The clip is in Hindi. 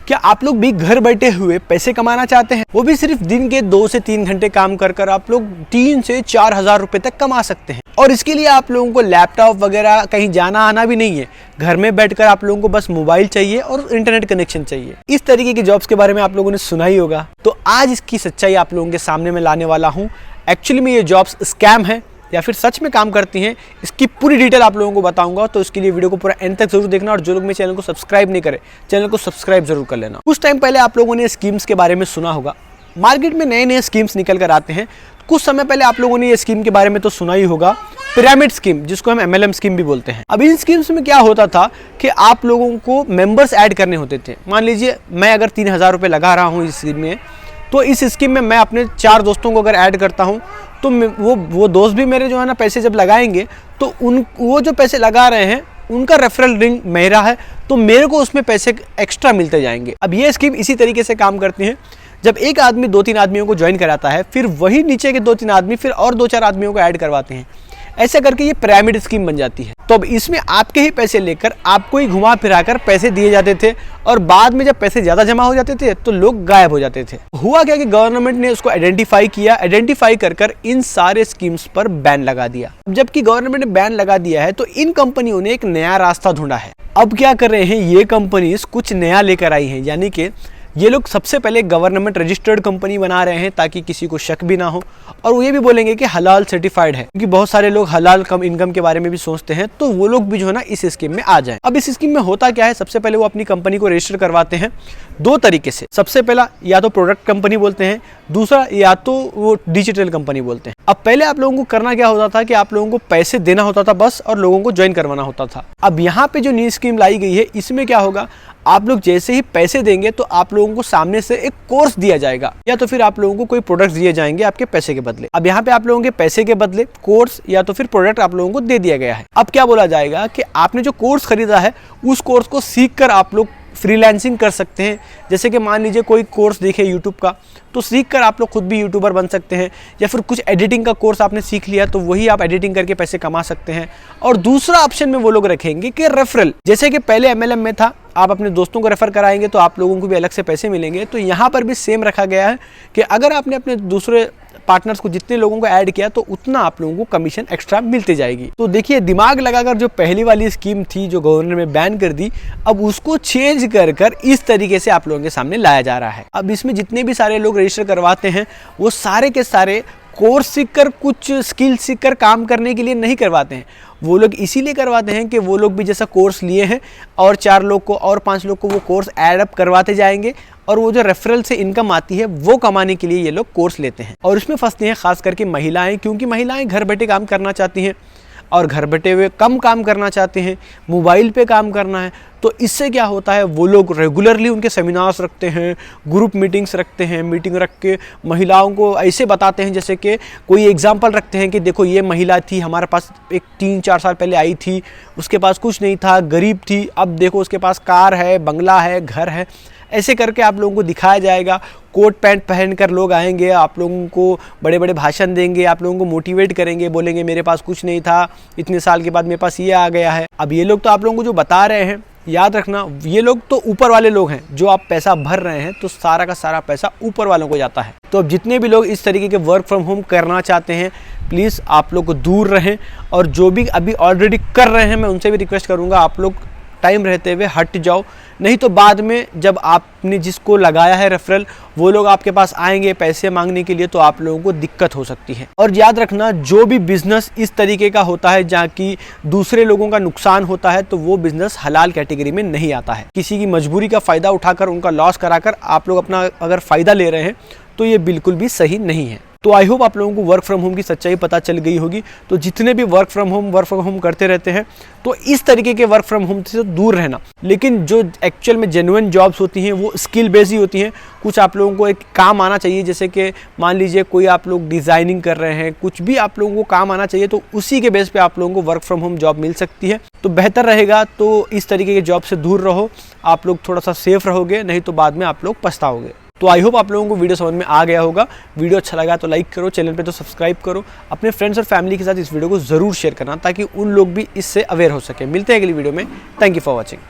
क्या आप लोग भी घर बैठे हुए पैसे कमाना चाहते हैं, वो भी सिर्फ दिन के 2 से 3 घंटे काम कर आप लोग 3 से 4 हज़ार रुपए तक कमा सकते हैं। और इसके लिए आप लोगों को लैपटॉप वगैरह कहीं जाना आना भी नहीं है। घर में बैठकर आप लोगों को बस मोबाइल चाहिए और इंटरनेट कनेक्शन चाहिए। इस तरीके की जॉब्स के बारे में आप लोगों ने सुना ही होगा। तो आज इसकी सच्चाई आप लोगों के सामने मैं लाने वाला हूँ। एक्चुअली में ये जॉब्स स्कैम है या फिर सच में काम करती हैं, इसकी पूरी डिटेल आप लोगों को बताऊंगा। तो इसके लिए वीडियो को पूरा एंड तक जरूर देखना, और जो लोग मेरे चैनल को सब्सक्राइब नहीं करे, चैनल को सब्सक्राइब जरूर कर लेना। कुछ टाइम पहले आप लोगों ने स्कीम्स के बारे में सुना होगा। मार्केट में नए नए स्कीम्स निकल कर आते हैं। कुछ समय पहले आप लोगों ने ये स्कीम के बारे में तो सुना ही होगा, पिरामिड स्कीम, जिसको हम MLM स्कीम भी बोलते हैं। अब इन स्कीम्स में क्या होता था कि आप लोगों को मेंबर्स ऐड करने होते थे। मान लीजिए मैं अगर 3,000 रुपये लगा रहा हूँ इस स्कीम में, तो इस स्कीम में मैं अपने 4 दोस्तों को अगर ऐड करता हूँ तो वो दोस्त भी मेरे जो है ना पैसे जब लगाएंगे तो वो जो पैसे लगा रहे हैं उनका रेफरल लिंक मेरा है, तो मेरे को उसमें पैसे एक्स्ट्रा मिलते जाएंगे। अब ये स्कीम इसी तरीके से काम करती है। जब एक आदमी 2-3 आदमियों को ज्वाइन कराता है, फिर वही नीचे के 2-3 आदमी फिर और 2-4 आदमियों को ऐड करवाते हैं। ऐसे करके ये पिरामिड स्कीम बन जाती है। तो अब इसमें आपके ही पैसे लेकर आपको ही घुमा फिराकर पैसे दिए जाते थे, और बाद में जब पैसे ज़्यादा जमा हो जाते थे तो लोग गायब हो जाते थे। हुआ क्या कि गवर्नमेंट ने उसको आइडेंटिफाई किया, आइडेंटिफाई कर इन सारे स्कीम्स पर बैन लगा दिया। जबकि गवर्नमेंट ने बैन लगा दिया है तो इन कंपनियों ने एक नया रास्ता ढूंढा है। अब क्या कर रहे हैं, ये कंपनीज कुछ नया लेकर आई हैं, यानी कि ये लोग सबसे पहले गवर्नमेंट रजिस्टर्ड कंपनी बना रहे हैं ताकि किसी को शक भी ना हो, और वो ये भी बोलेंगे कि हलाल सर्टिफाइड है, क्योंकि बहुत सारे लोग हलाल कम इनकम के बारे में भी सोचते हैं, तो वो लोग भी जो है ना इस स्कीम में आ जाएं। अब इस स्कीम में होता क्या है, सबसे पहले वो अपनी कंपनी को रजिस्टर करवाते हैं 2 तरीके से। सबसे पहला या तो प्रोडक्ट कंपनी बोलते हैं, दूसरा या तो वो डिजिटल कंपनी बोलते हैं। अब पहले आप लोगों को करना क्या होता था कि आप लोगों को पैसे देना होता था बस, और लोगों को ज्वाइन करवाना होता था। अब यहाँ पे जो नई स्कीम लाई गई है, इसमें क्या होगा, आप लोग जैसे ही पैसे देंगे तो आप लोगों को सामने से एक कोर्स दिया जाएगा, या तो फिर आप लोगों को कोई प्रोडक्ट दिए जाएंगे आपके पैसे के बदले। अब यहाँ पे आप लोगों के पैसे के बदले कोर्स या तो फिर प्रोडक्ट आप लोगों को दे दिया गया है। अब क्या बोला जाएगा कि आपने जो कोर्स खरीदा है उस कोर्स को सीख कर आप लोग फ्रीलांसिंग कर सकते हैं। जैसे कि मान लीजिए कोई कोर्स देखे यूट्यूब का, तो सीख कर आप लोग खुद भी यूट्यूबर बन सकते हैं, या फिर कुछ एडिटिंग का कोर्स आपने सीख लिया तो वही आप एडिटिंग करके पैसे कमा सकते हैं। और दूसरा ऑप्शन में वो लोग रखेंगे कि रेफरल, जैसे कि पहले MLM में था, आप अपने दोस्तों को रेफर कराएंगे तो आप लोगों को भी अलग से पैसे मिलेंगे। तो यहाँ पर भी सेम रखा गया है कि अगर आपने अपने दूसरे पार्टनर्स को, जितने लोगों को ऐड किया, तो उतना आप लोगों को कमीशन एक्स्ट्रा मिलती जाएगी। तो देखिए, दिमाग लगाकर जो पहली वाली स्कीम थी जो गवर्नर ने बैन कर दी, अब उसको चेंज कर इस तरीके से आप लोगों के सामने लाया जा रहा है। अब इसमें जितने भी सारे लोग रजिस्टर करवाते हैं वो सारे के सारे कोर्स सीखकर, कुछ स्किल सीखकर काम करने के लिए नहीं करवाते हैं। वो लोग इसीलिए करवाते हैं कि वो लोग भी जैसा कोर्स लिए हैं और 4 लोग को और 5 लोग को वो कोर्स ऐड अप करवाते जाएंगे, और वो जो रेफरल से इनकम आती है वो कमाने के लिए ये लोग कोर्स लेते हैं। और इसमें फंसती हैं खास करके महिलाएं, क्योंकि महिलाएं घर बैठे काम करना चाहती हैं और घर बैठे हुए कम काम करना चाहते हैं, मोबाइल पे काम करना है। तो इससे क्या होता है, वो लोग रेगुलरली उनके सेमिनार्स रखते हैं, ग्रुप मीटिंग्स रखते हैं, मीटिंग रख के महिलाओं को ऐसे बताते हैं जैसे कि कोई एग्जांपल रखते हैं कि देखो ये महिला थी, हमारे पास एक 3-4 साल पहले आई थी, उसके पास कुछ नहीं था, गरीब थी, अब देखो उसके पास कार है, बंगला है, घर है। ऐसे करके आप लोगों को दिखाया जाएगा। कोट पैंट पहनकर लोग आएंगे, आप लोगों को बड़े बड़े भाषण देंगे, आप लोगों को मोटिवेट करेंगे, बोलेंगे मेरे पास कुछ नहीं था, इतने साल के बाद मेरे पास ये आ गया है। अब ये लोग तो आप लोगों को जो बता रहे हैं, याद रखना, ये लोग तो ऊपर वाले लोग हैं। जो आप पैसा भर रहे हैं तो सारा का सारा पैसा ऊपर वालों को जाता है। तो अब जितने भी लोग इस तरीके के वर्क फ्रॉम होम करना चाहते हैं, प्लीज़ आप लोग को दूर रहें, और जो भी अभी ऑलरेडी कर रहे हैं मैं उनसे भी रिक्वेस्ट करूँगा आप लोग टाइम रहते हुए हट जाओ, नहीं तो बाद में जब आपने जिसको लगाया है रेफरल वो लोग आपके पास आएंगे पैसे मांगने के लिए, तो आप लोगों को दिक्कत हो सकती है। और याद रखना, जो भी बिजनेस इस तरीके का होता है जहाँ की दूसरे लोगों का नुकसान होता है, तो वो बिजनेस हलाल कैटेगरी में नहीं आता है। किसी की मजबूरी का फ़ायदा उठाकर उनका लॉस कराकर आप लोग अपना अगर फ़ायदा ले रहे हैं तो ये बिल्कुल भी सही नहीं है। तो आई होप आप लोगों को वर्क फ्रॉम होम की सच्चाई पता चल गई होगी। तो जितने भी वर्क फ्रॉम होम करते रहते हैं, तो इस तरीके के वर्क फ्रॉम होम से दूर रहना। लेकिन जो एक्चुअल में जेन्युइन जॉब्स होती हैं वो स्किल बेस्ड ही होती हैं। कुछ आप लोगों को एक काम आना चाहिए, जैसे कि मान लीजिए कोई आप लोग डिज़ाइनिंग कर रहे हैं, कुछ भी आप लोगों को काम आना चाहिए, तो उसी के बेस पे आप लोगों को वर्क फ्रॉम होम जॉब मिल सकती है। तो बेहतर रहेगा, तो इस तरीके के जॉब से दूर रहो, आप लोग थोड़ा सा सेफ रहोगे, नहीं तो बाद में आप लोग पछताओगे। तो आई होप आप लोगों को वीडियो समझ में आ गया होगा। वीडियो अच्छा लगा तो लाइक करो, चैनल पे तो सब्सक्राइब करो, अपने फ्रेंड्स और फैमिली के साथ इस वीडियो को ज़रूर शेयर करना ताकि उन लोग भी इससे अवेयर हो सके। मिलते हैं अगली वीडियो में। Thank you for watching.